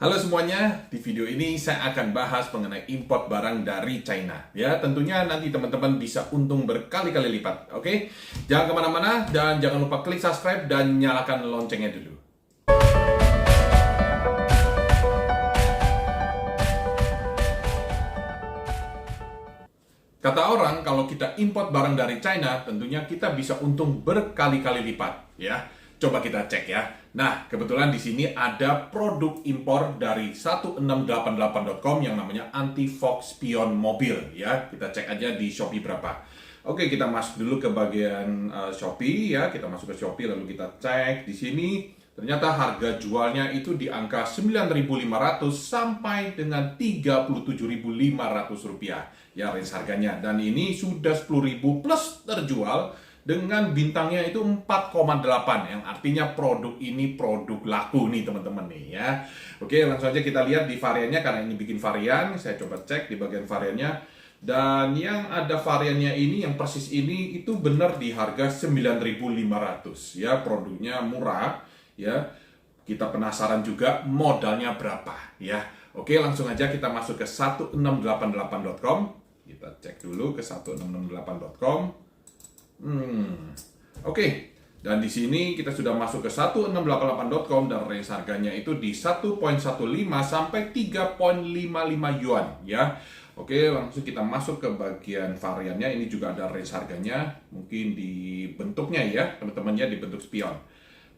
Halo semuanya, di video ini saya akan bahas mengenai import barang dari China. Ya, tentunya nanti teman-teman bisa untung berkali-kali lipat. Oke, jangan kemana-mana dan jangan lupa klik subscribe dan nyalakan loncengnya dulu. Kata orang, kalau kita import barang dari China, tentunya kita bisa untung berkali-kali lipat. Ya, coba kita cek ya. Nah, kebetulan di sini ada produk impor dari 1688.com yang namanya anti-fog spion mobil ya. Kita cek aja di Shopee berapa. Oke, kita masuk dulu ke bagian Shopee ya. Kita masuk ke Shopee lalu kita cek di sini. Ternyata harga jualnya itu di angka 9.500 sampai dengan 37.500 rupiah. Ya, range harganya. Dan ini sudah 10.000 plus terjual dengan bintangnya itu 4,8 yang artinya produk ini produk laku nih teman-teman nih ya. Oke, langsung aja kita lihat di variannya karena ini bikin varian. Saya coba cek di bagian variannya. Dan yang ada variannya ini yang persis ini itu benar di harga 9.500 ya, produknya murah ya. Kita penasaran juga modalnya berapa ya. Oke, langsung aja kita masuk ke 1688.com. Kita cek dulu ke 1688.com. Oke. Dan di sini kita sudah masuk ke 1688.com dan range harganya itu di 1.15 sampai 3.55 yuan ya. Oke, langsung kita masuk ke bagian variannya. Ini juga ada range harganya, mungkin di bentuknya ya, teman-teman ya, di bentuk spion.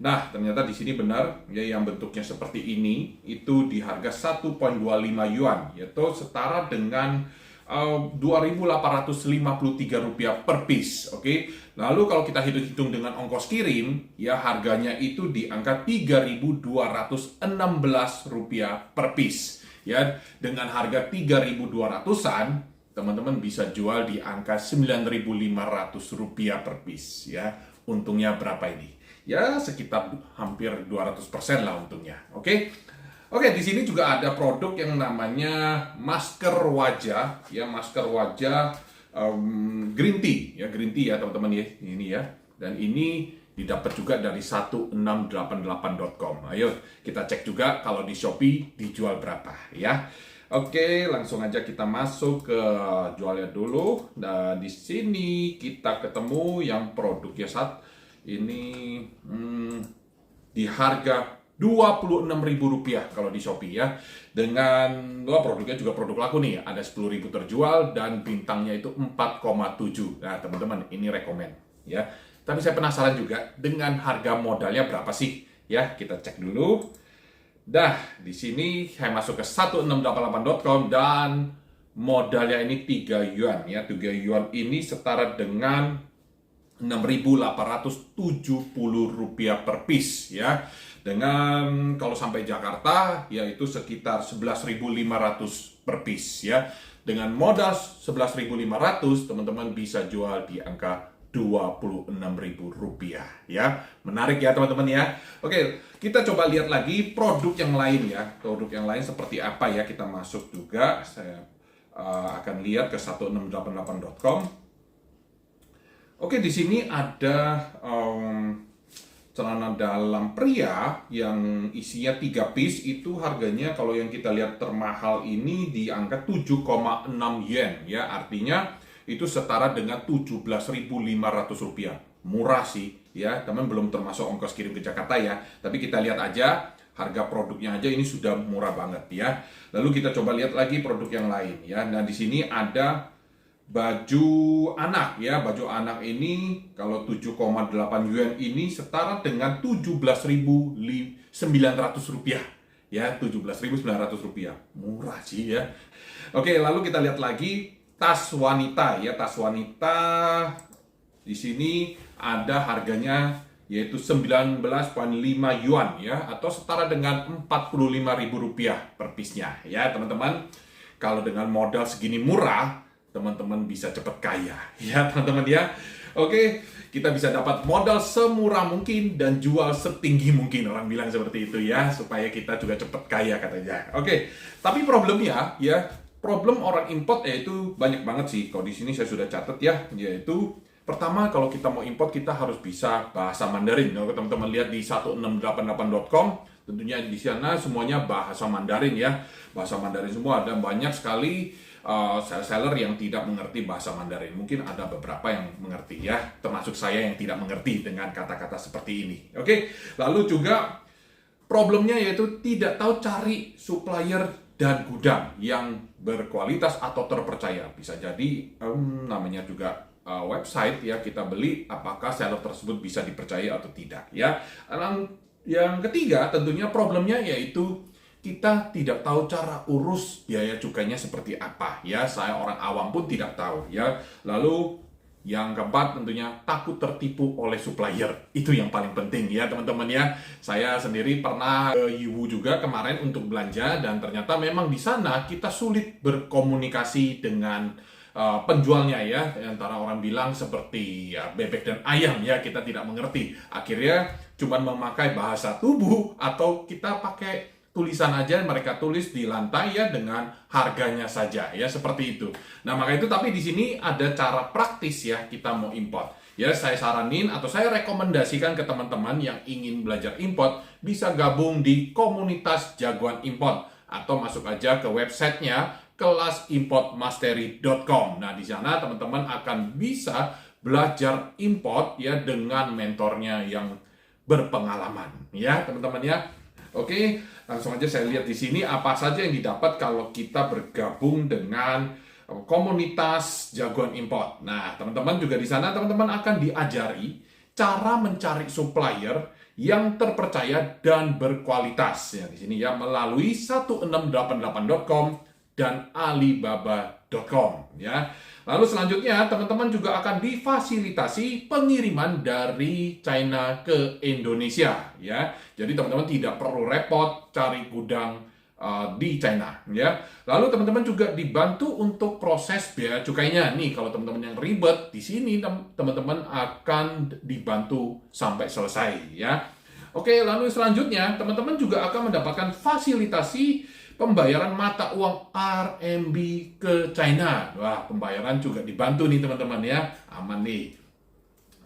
Nah, ternyata di sini benar ya, yang bentuknya seperti ini itu di harga 1.25 yuan, yaitu setara dengan 2.853 rupiah per piece. Oke. Lalu kalau kita hitung-hitung dengan ongkos kirim, ya harganya itu di angka 3.216 rupiah per piece. Ya, dengan harga 3.200-an, teman-teman bisa jual di angka 9.500 rupiah per piece. Ya, untungnya berapa ini? Ya, sekitar hampir 200% lah untungnya. Oke. Oke, di sini juga ada produk yang namanya masker wajah, ya masker wajah green tea ya teman-teman ya, ini ya. Dan ini didapat juga dari 1688.com. Ayo kita cek juga kalau di Shopee dijual berapa ya. Oke, langsung aja kita masuk ke jualnya dulu. Dan di sini kita ketemu yang produknya saat ini di harga Rp26.000 kalau di Shopee ya. Dengan produknya juga produk laku nih, ada 10.000 terjual dan bintangnya itu 4,7. Nah, teman-teman, ini rekomen ya. Tapi saya penasaran juga dengan harga modalnya berapa sih? Ya, kita cek dulu. Dah, di sini saya masuk ke 1688.com dan modalnya ini 3 yuan ya. 3 yuan ini setara dengan Rp6.870 per piece ya. Dengan kalau sampai Jakarta yaitu sekitar 11.500 per piece ya. Dengan modal 11.500 teman-teman bisa jual di angka Rp26.000 ya. Menarik ya teman-teman ya. Oke, kita coba lihat lagi produk yang lain ya. Produk yang lain seperti apa ya, kita masuk juga. Saya akan lihat ke 1688.com. Oke, di sini ada celana dalam pria yang isinya 3 piece, itu harganya kalau yang kita lihat termahal ini di angka 7,6 yen ya, artinya itu setara dengan Rp17.500. Murah sih ya, teman, belum termasuk ongkos kirim ke Jakarta ya. Tapi kita lihat aja harga produknya aja ini sudah murah banget ya. Lalu kita coba lihat lagi produk yang lain ya. Nah, di sini ada baju anak ya, baju anak ini kalau 7,8 yuan ini setara dengan Rp17.900 ya, Rp17.900. Murah sih ya. Oke, lalu kita lihat lagi tas wanita ya, tas wanita di sini ada harganya yaitu 19,5 yuan ya, atau setara dengan Rp45.000 per piece-nya ya, teman-teman. Kalau dengan modal segini murah, teman-teman bisa cepat kaya ya teman-teman ya. Oke, kita bisa dapat modal semurah mungkin dan jual setinggi mungkin, orang bilang seperti itu ya, supaya kita juga cepat kaya katanya. Oke, tapi problemnya ya, problem orang import yaitu banyak banget sih. Kalau di sini saya sudah catat ya, yaitu pertama kalau kita mau import kita harus bisa bahasa Mandarin. Kalau teman-teman lihat di 1688.com Tentunya di sana semuanya bahasa Mandarin ya, bahasa Mandarin semua, dan banyak sekali seller yang tidak mengerti bahasa Mandarin. Mungkin ada beberapa yang mengerti ya, termasuk saya yang tidak mengerti dengan kata-kata seperti ini. Oke, lalu juga problemnya yaitu tidak tahu cari supplier dan gudang yang berkualitas atau terpercaya. Bisa jadi namanya juga website ya, kita beli apakah seller tersebut bisa dipercaya atau tidak ya. Yang ketiga tentunya problemnya yaitu kita tidak tahu cara urus biaya cukainya seperti apa ya. Saya orang awam pun tidak tahu ya. Lalu yang keempat tentunya takut tertipu oleh supplier. Itu yang paling penting ya teman-teman ya. Saya sendiri pernah ke Yiwu juga kemarin untuk belanja, dan ternyata memang di sana kita sulit berkomunikasi dengan penjualnya ya. Antara orang bilang seperti ya, bebek dan ayam ya, kita tidak mengerti. Akhirnya cuma memakai bahasa tubuh atau kita pakai tulisan aja, mereka tulis di lantai ya dengan harganya saja ya, seperti itu. Nah, maka itu tapi di sini ada cara praktis ya kita mau import. Ya, saya saranin atau saya rekomendasikan ke teman-teman yang ingin belajar import bisa gabung di komunitas Jagoan Import atau masuk aja ke websitenya kelasimportmastery.com. Nah, di sana teman-teman akan bisa belajar import ya dengan mentornya yang berpengalaman ya, teman-teman ya. Oke, langsung aja saya lihat di sini apa saja yang didapat kalau kita bergabung dengan komunitas Jagoan Import. Nah, teman-teman juga di sana teman-teman akan diajari cara mencari supplier yang terpercaya dan berkualitas ya di sini ya, melalui 1688.com dan alibaba.com ya. Lalu selanjutnya teman-teman juga akan difasilitasi pengiriman dari China ke Indonesia ya. Jadi teman-teman tidak perlu repot cari gudang di China ya. Lalu teman-teman juga dibantu untuk proses bea cukainya. Nih kalau teman-teman yang ribet di sini teman-teman akan dibantu sampai selesai ya. Oke, lalu selanjutnya teman-teman juga akan mendapatkan fasilitasi pembayaran mata uang RMB ke China. Wah, pembayaran juga dibantu nih teman-teman ya. Aman nih.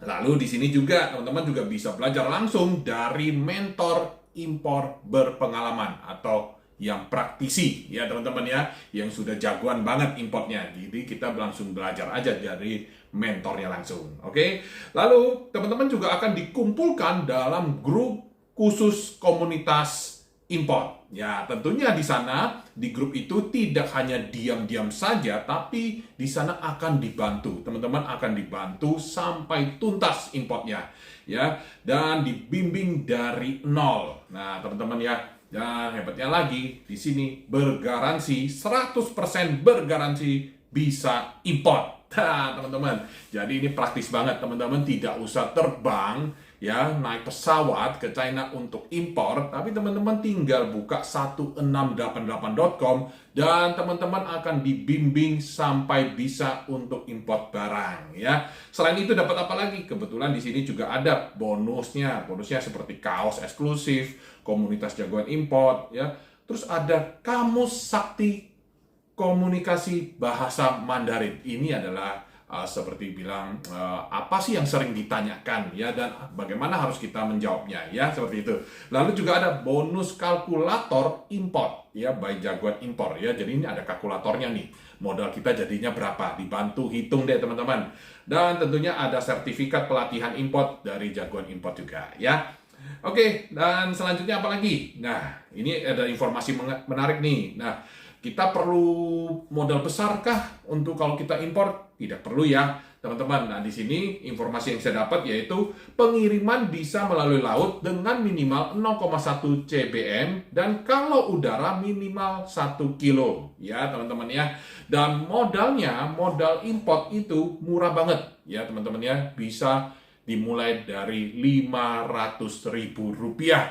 Lalu di sini juga teman-teman juga bisa belajar langsung dari mentor impor berpengalaman atau yang praktisi ya teman-teman ya, yang sudah jagoan banget importnya. Jadi kita langsung belajar aja dari mentornya langsung. Oke. Lalu teman-teman juga akan dikumpulkan dalam grup khusus komunitas import. Ya, tentunya di sana, di grup itu tidak hanya diam-diam saja, tapi di sana akan dibantu. Teman-teman akan dibantu sampai tuntas importnya. Ya, dan dibimbing dari nol. Nah, teman-teman ya, dan hebatnya lagi, di sini bergaransi, 100% bergaransi bisa import. Nah, teman-teman, jadi ini praktis banget, teman-teman tidak usah terbang ya, naik pesawat ke China untuk impor, tapi teman-teman tinggal buka 1688.com dan teman-teman akan dibimbing sampai bisa untuk import barang ya. Selain itu dapat apa lagi? Kebetulan di sini juga ada bonusnya. Bonusnya seperti kaos eksklusif, komunitas Jagoan Import ya. Terus ada kamus sakti komunikasi bahasa Mandarin. Ini adalah seperti bilang apa sih yang sering ditanyakan ya, dan bagaimana harus kita menjawabnya ya, seperti itu. Lalu juga ada bonus kalkulator import ya by Jagoan Import ya. Jadi ini ada kalkulatornya nih. Modal kita jadinya berapa? Dibantu hitung deh teman-teman. Dan tentunya ada sertifikat pelatihan import dari Jagoan Import juga ya. Oke, dan selanjutnya apa lagi? Nah, ini ada informasi menarik nih. Nah, kita perlu modal besarkah untuk kalau kita impor? Tidak perlu ya, teman-teman. Nah, di sini informasi yang saya dapat yaitu pengiriman bisa melalui laut dengan minimal 0,1 cbm dan kalau udara minimal 1 kilo ya, teman-teman ya. Dan modalnya, modal import itu murah banget ya, teman-teman ya. Bisa dimulai dari Rp500.000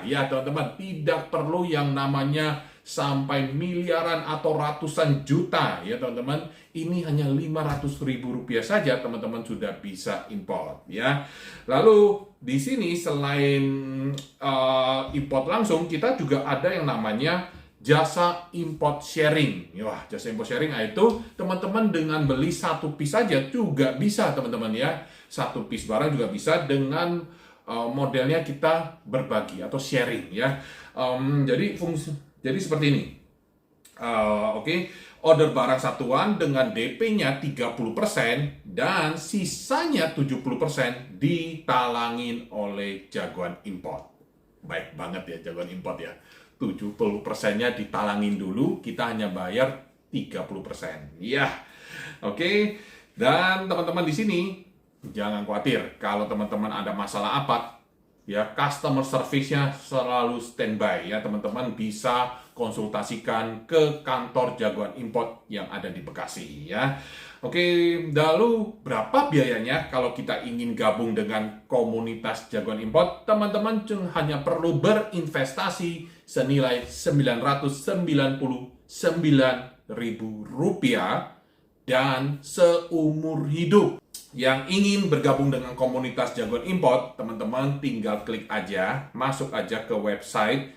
ya, teman-teman. Tidak perlu yang namanya sampai miliaran atau ratusan juta ya, teman-teman. Ini hanya Rp500.000 saja teman-teman sudah bisa import ya. Lalu di sini selain import langsung, kita juga ada yang namanya jasa import sharing. Wah, jasa import sharing itu teman-teman dengan beli satu piece saja juga bisa teman-teman ya. Satu piece barang juga bisa dengan modelnya kita berbagi atau sharing ya. Jadi seperti ini. Oke, order barang satuan dengan DP-nya 30% dan sisanya 70% ditalangin oleh Jagoan Import. Baik banget ya Jagoan Import ya. 70%-nya ditalangin dulu, kita hanya bayar 30%. Ya. Oke. Dan teman-teman di sini jangan khawatir kalau teman-teman ada masalah apa, ya customer service-nya selalu standby ya, teman-teman bisa konsultasikan ke kantor Jagoan Import yang ada di Bekasi ya. Oke, lalu berapa biayanya kalau kita ingin gabung dengan komunitas Jagoan Import? Teman-teman hanya perlu berinvestasi senilai Rp999.000 dan seumur hidup. Yang ingin bergabung dengan komunitas Jagoan Import, teman-teman tinggal klik aja, masuk aja ke website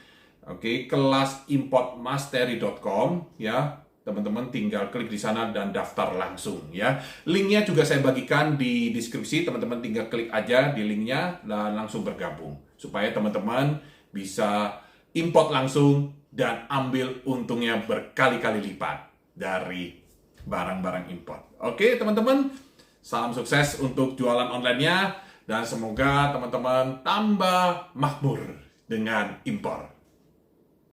kelasimportmastery.com ya. Teman-teman tinggal klik di sana dan daftar langsung ya. Linknya juga saya bagikan di deskripsi, teman-teman tinggal klik aja di linknya dan langsung bergabung. Supaya teman-teman bisa import langsung dan ambil untungnya berkali-kali lipat dari barang-barang import. Oke teman-teman, salam sukses untuk jualan online-nya dan semoga teman-teman tambah makmur dengan impor.